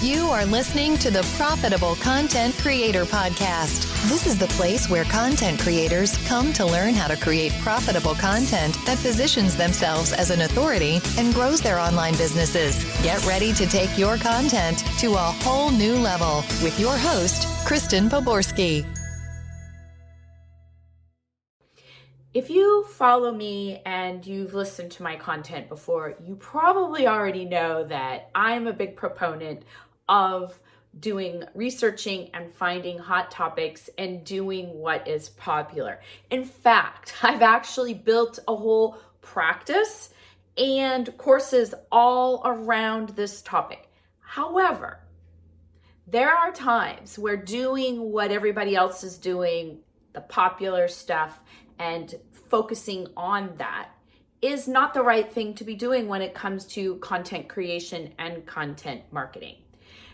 You are listening to the Profitable Content Creator Podcast. This is the place where content creators come to learn how to create profitable content that positions themselves as an authority and grows their online businesses. Get ready to take your content to a whole new level with your host, Kristen Poborsky. If you follow me and you've listened to my content before, you probably already know that I'm a big proponent of researching and finding hot topics and doing what is popular. In fact, I've actually built a whole practice and courses all around this topic. However, there are times where doing what everybody else is doing, the popular stuff, and focusing on that is not the right thing to be doing when it comes to content creation and content marketing.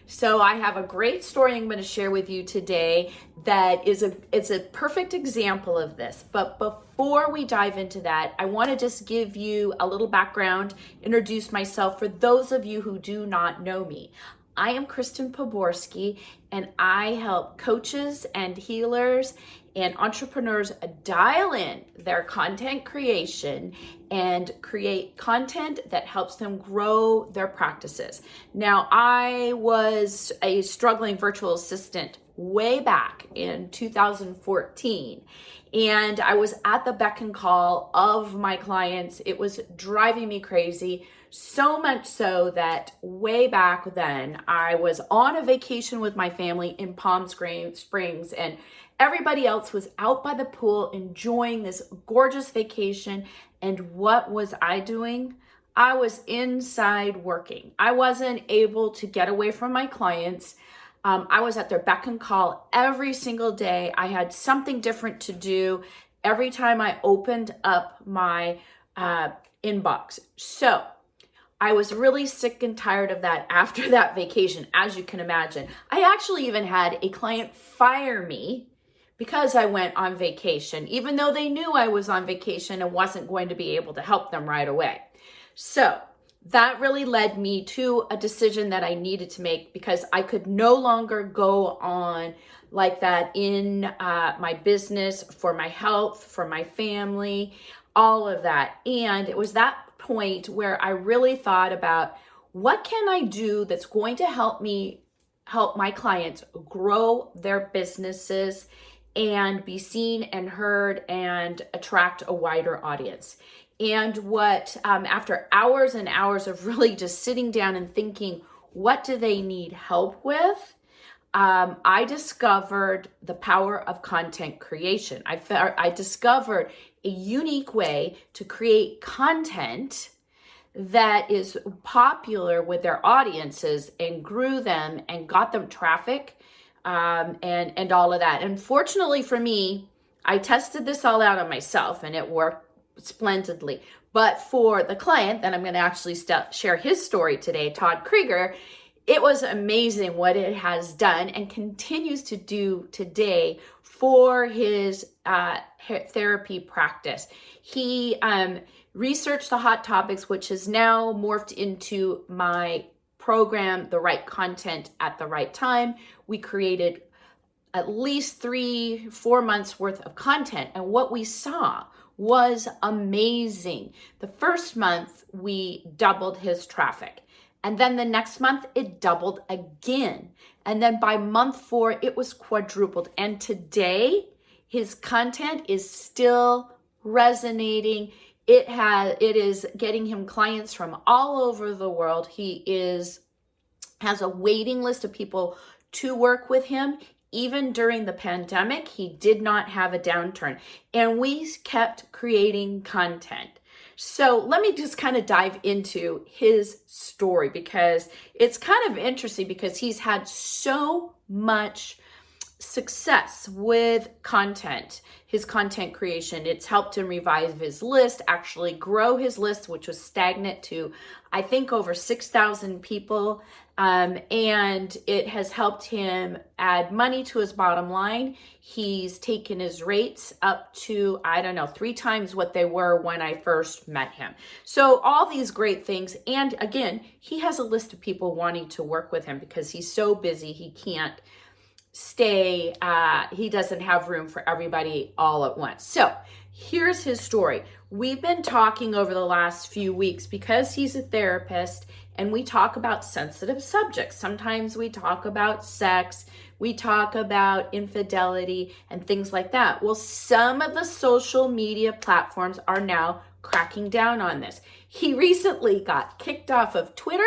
So I have a great story I'm going to share with you today that it's a perfect example of this. But before we dive into that, I want to just give you a little background, introduce myself for those of you who do not know me. I am Kristen Poborsky, and I help coaches and healers and entrepreneurs dial in their content creation and create content that helps them grow their practices. Now, I was a struggling virtual assistant way back in 2014, and I was at the beck and call of my clients. It was driving me crazy. So much so that way back then, I was on a vacation with my family in Palm Springs, and everybody else was out by the pool enjoying this gorgeous vacation. And what was I doing? I was inside working. I wasn't able to get away from my clients. I was at their beck and call every single day. I had something different to do every time I opened up my inbox. So I was really sick and tired of that after that vacation, as you can imagine. I actually even had a client fire me because I went on vacation, even though they knew I was on vacation and wasn't going to be able to help them right away. So that really led me to a decision that I needed to make, because I could no longer go on like that in my business, for my health, for my family, all of that. And it was that point where I really thought about, what can I do that's going to help my clients grow their businesses and be seen and heard and attract a wider audience. And what, after hours and hours of really just sitting down and thinking, what do they need help with? I discovered the power of content creation. I discovered a unique way to create content that is popular with their audiences and grew them and got them traffic and all of that. And fortunately for me, I tested this all out on myself and it worked splendidly. But for the client that I'm going to actually share his story today, Todd Krieger, it was amazing what it has done and continues to do today for his therapy practice. He researched the hot topics, which has now morphed into my program, The Right Content at the Right Time. We created at least 3-4 months worth of content, and what we saw was amazing. The first month, we doubled his traffic. And then the next month, it doubled again. And then by month 4, it was quadrupled. And today, his content is still resonating. It is getting him clients from all over the world. He has a waiting list of people to work with him. Even during the pandemic, he did not have a downturn. And we kept creating content. So let me just kind of dive into his story, because it's kind of interesting, because he's had so much success with content, his content creation. It's helped him revive his list, actually grow his list, which was stagnant, to I think over 6,000 people. And it has helped him add money to his bottom line. He's taken his rates up to, I don't know, 3 times what they were when I first met him. So all these great things. And again, he has a list of people wanting to work with him because he's so busy, he can't stay, he doesn't have room for everybody all at once. So here's his story. We've been talking over the last few weeks because he's a therapist and we talk about sensitive subjects. Sometimes we talk about sex, we talk about infidelity and things like that. Well, some of the social media platforms are now cracking down on this. He recently got kicked off of Twitter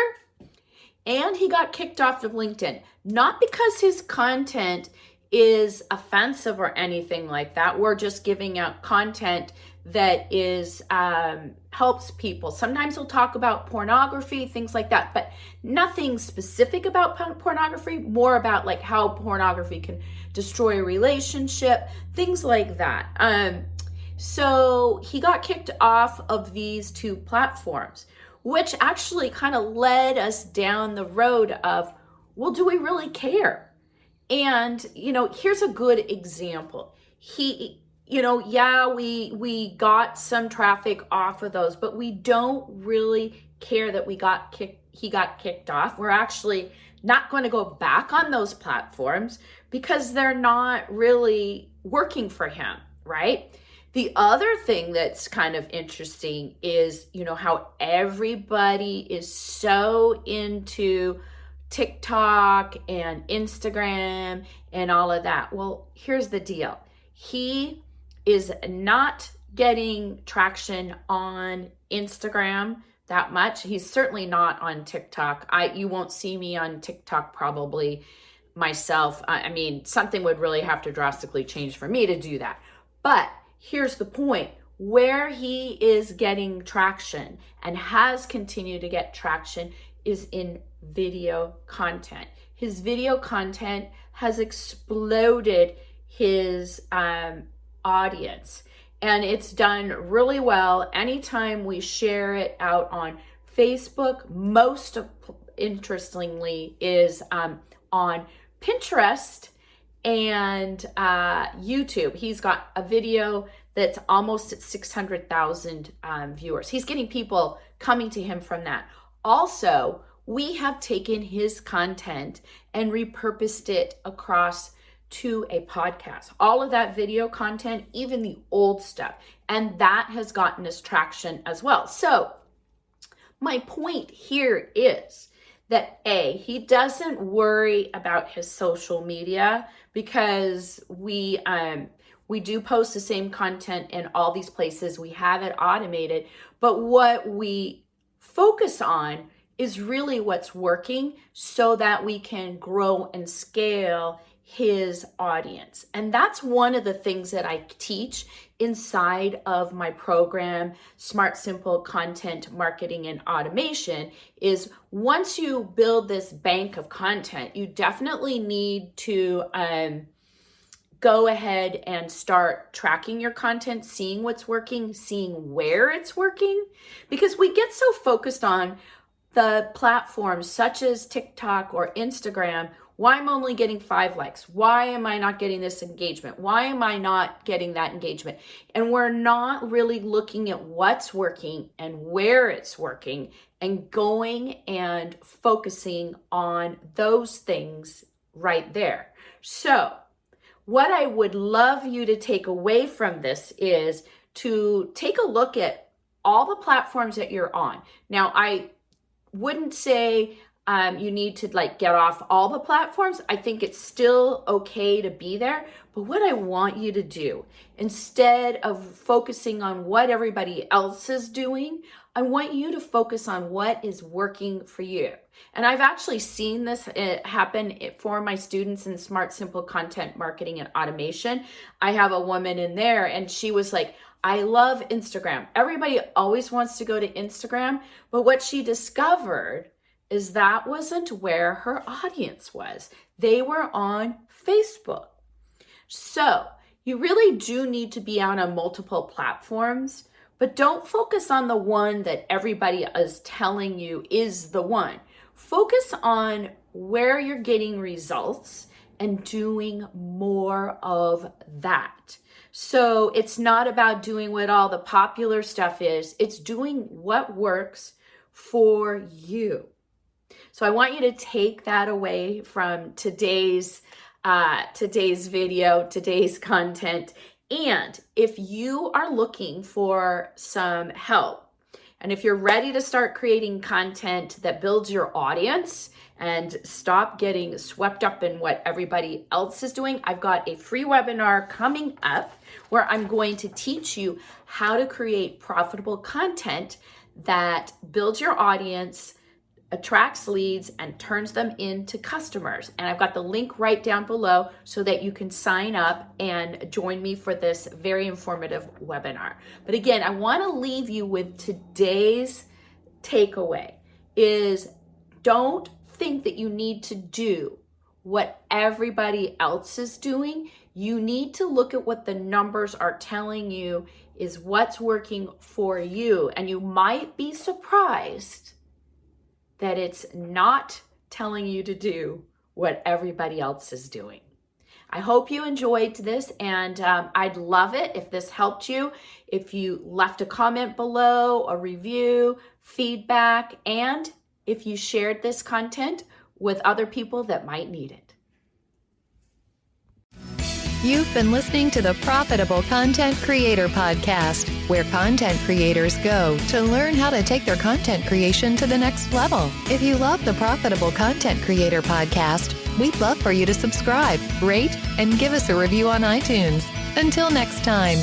and he got kicked off of LinkedIn. Not because his content is offensive or anything like that. We're just giving out content that is helps people. Sometimes we'll talk about pornography, things like that, but nothing specific about pornography, more about like how pornography can destroy a relationship, things like that. So he got kicked off of these 2 platforms, which actually kind of led us down the road of, well, do we really care? And, here's a good example. We got some traffic off of those, but we don't really care that he got kicked off. We're actually not going to go back on those platforms because they're not really working for him, right? The other thing that's kind of interesting is, how everybody is so into TikTok and Instagram and all of that. Well, here's the deal. He is not getting traction on Instagram that much. He's certainly not on TikTok. You won't see me on TikTok probably myself. Something would really have to drastically change for me to do that. But here's the point. Where he is getting traction and has continued to get traction is in video content. His video content has exploded his audience, and it's done really well. Anytime we share it out on Facebook, most interestingly is on Pinterest and YouTube. He's got a video that's almost at 600,000 viewers. He's getting people coming to him from that. Also, we have taken his content and repurposed it across to a podcast. All of that video content, even the old stuff, and that has gotten us traction as well. So my point here is that he doesn't worry about his social media because we do post the same content in all these places. We have it automated, but what we focus on is really what's working so that we can grow and scale his audience. And that's one of the things that I teach inside of my program, Smart Simple Content Marketing and Automation, is once you build this bank of content, you definitely need to go ahead and start tracking your content, seeing what's working, seeing where it's working, because we get so focused on the platforms such as TikTok or Instagram. Why am I only getting 5 likes? Why am I not getting this engagement? Why am I not getting that engagement? And we're not really looking at what's working and where it's working and going and focusing on those things right there. So what I would love you to take away from this is to take a look at all the platforms that you're on. Now, I wouldn't say you need to get off all the platforms. I think it's still okay to be there. But what I want you to do, instead of focusing on what everybody else is doing, I want you to focus on what is working for you. And I've actually seen this happen for my students in Smart Simple Content Marketing and Automation. I have a woman in there and she was like, I love Instagram. Everybody always wants to go to Instagram, but what she discovered is that wasn't where her audience was. They were on Facebook. So you really do need to be on multiple platforms, but don't focus on the one that everybody is telling you is the one. Focus on where you're getting results and doing more of that. So it's not about doing what all the popular stuff is. It's doing what works for you. So I want you to take that away from today's video, today's content. And if you are looking for some help, and if you're ready to start creating content that builds your audience and stop getting swept up in what everybody else is doing, I've got a free webinar coming up where I'm going to teach you how to create profitable content that builds your audience, attracts leads, and turns them into customers. And I've got the link right down below so that you can sign up and join me for this very informative webinar. But again, I want to leave you with today's takeaway is don't think that you need to do what everybody else is doing. You need to look at what the numbers are telling you is what's working for you. And you might be surprised that it's not telling you to do what everybody else is doing. I hope you enjoyed this, and I'd love it if this helped you, if you left a comment below, a review, feedback, and if you shared this content with other people that might need it. You've been listening to the Profitable Content Creator Podcast, where content creators go to learn how to take their content creation to the next level. If you love the Profitable Content Creator Podcast, we'd love for you to subscribe, rate, and give us a review on iTunes. Until next time.